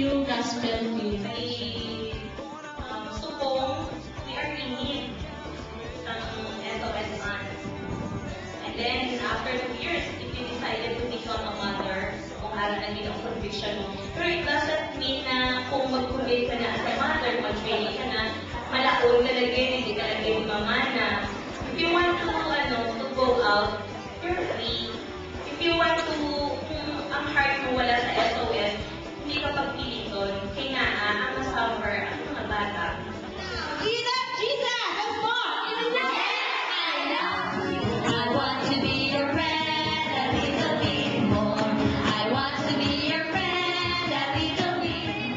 you gospel tunes? Supong, we are in need ng SOS funds. And then, after 2 years, if you decided to become a mother, kung ara na din ang conviction mo. Pero it doesn't mean na kung mag-commit ka na as a mother, mag-training ka na, malaon ka na din, hindi ka na din mamana. If you want to go out, you're free. If you want to, kung ang heart mo wala sa SOS, hindi ka pagpiliton. Kaya nga, ang summer, ang mga bata. Jesus! Jesus! That's more! I want to be your friend, a little bit more. I want to be your friend, a little bit.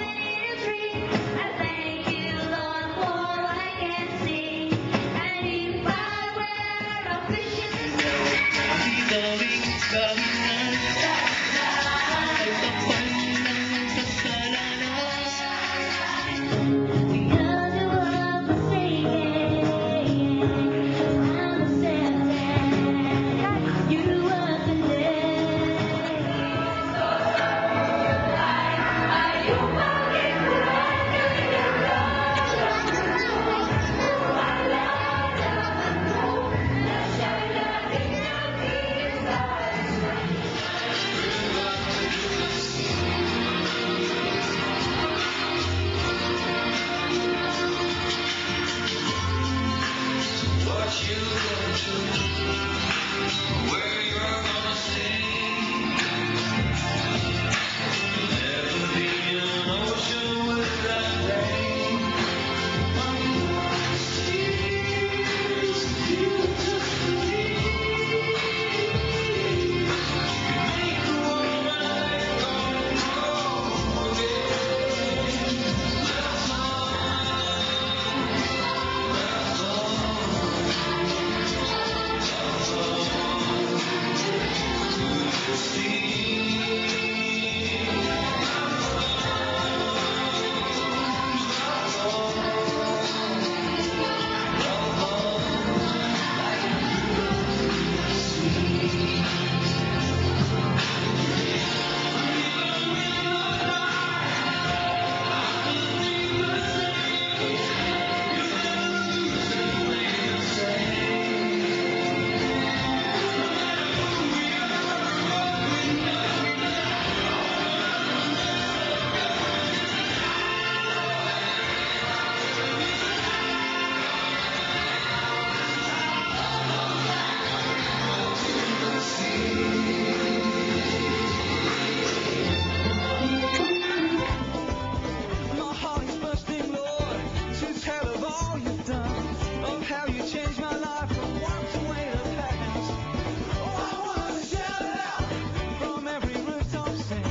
I thank you, Lord, for what I can see. And if I were a fish in the sea, because you were forsaken, I'm accepted. You were condemned. Are you walking My heart is bursting, Lord, to tell of all you've done, of how you changed my life from one way to the past. Oh, I want to shout it out from every rooftop sing.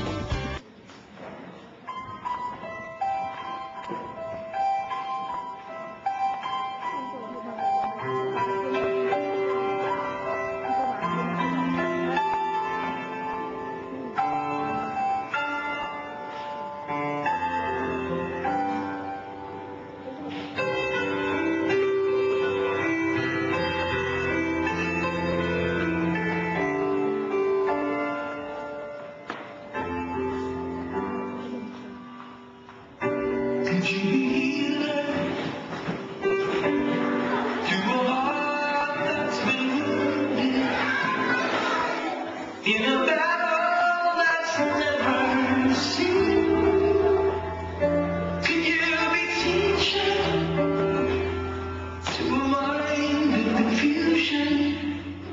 Did you hear to a heart that's been wounded in a battle that's never seen? Could you be teaching to a mind in confusion?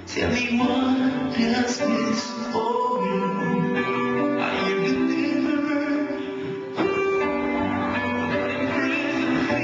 Tell me what does this all mean? Are you delivered? In prison?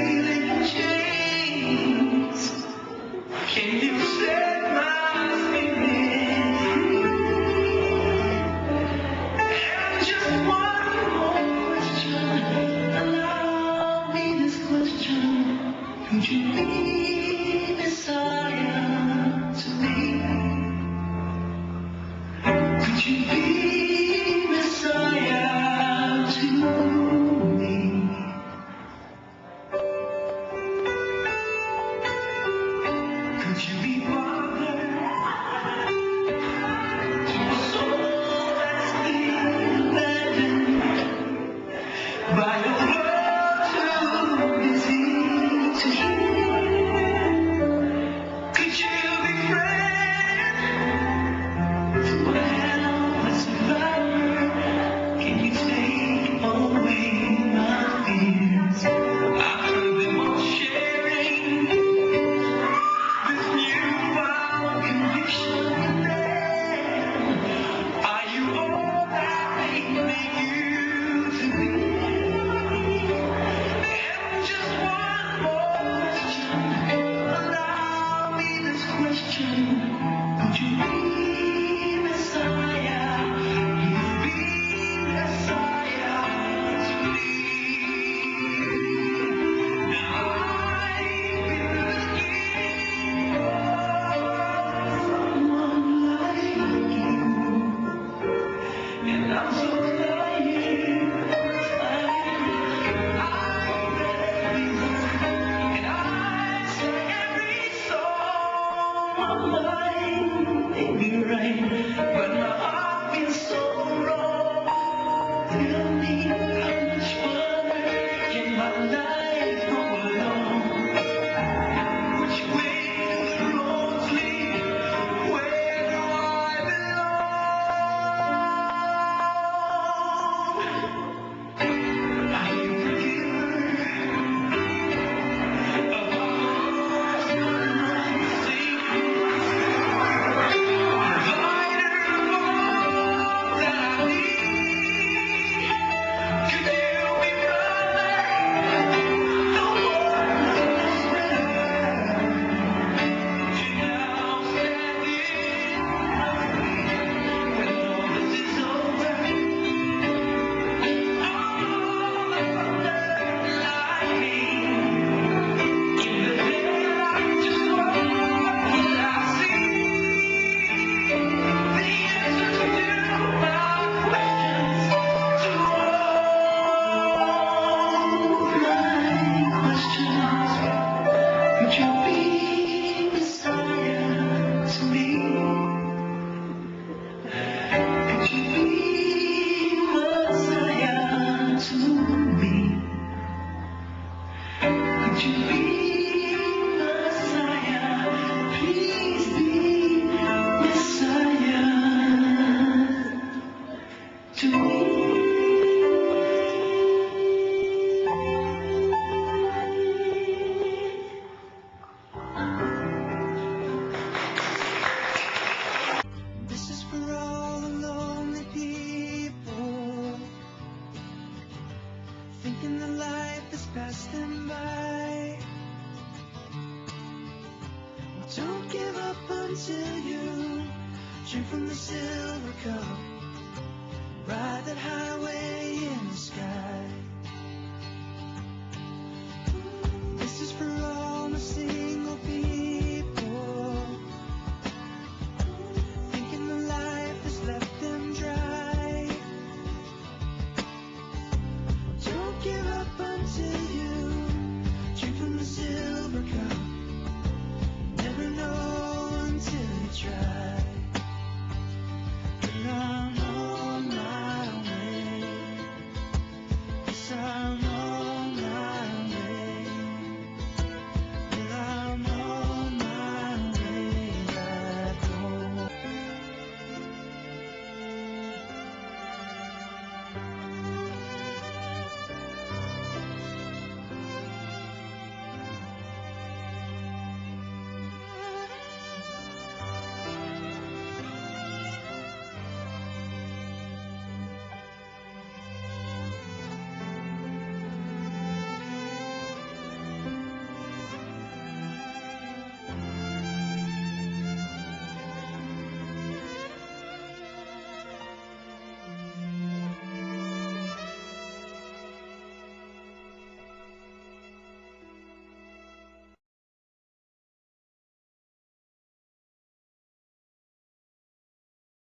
by a world too busy to hear. Could you be friends to a helpless survivor? Can you take away my fears? I heard them all sharing this newfound conviction within. Are you all that they make you to be? And just one more question, allow me this question. Could you be Messiah? You be Messiah to me. Now I've been looking for someone like you, and I'm so tired. I read every book and I sang every song. My mind may be right, but my heart feels so wrong. Tell me how much further can my life go along? Which way do the roads lead? Where do I belong? Are you the giver of hearts that sing? Provider of all that I need. Could you be brother? The one who's better. Would you now stand in when all this is over? All the thunder lightning in the daylight, just what will I see? The answers to my questions, to all my questions. Could you be Messiah to me? Could you be Messiah to me? Could you be Messiah? Please be Messiah to me. This is for all the lonely people, thinking that life has passed them by. Well, don't give up until you drink from the silver cup, ride that highway in the sky.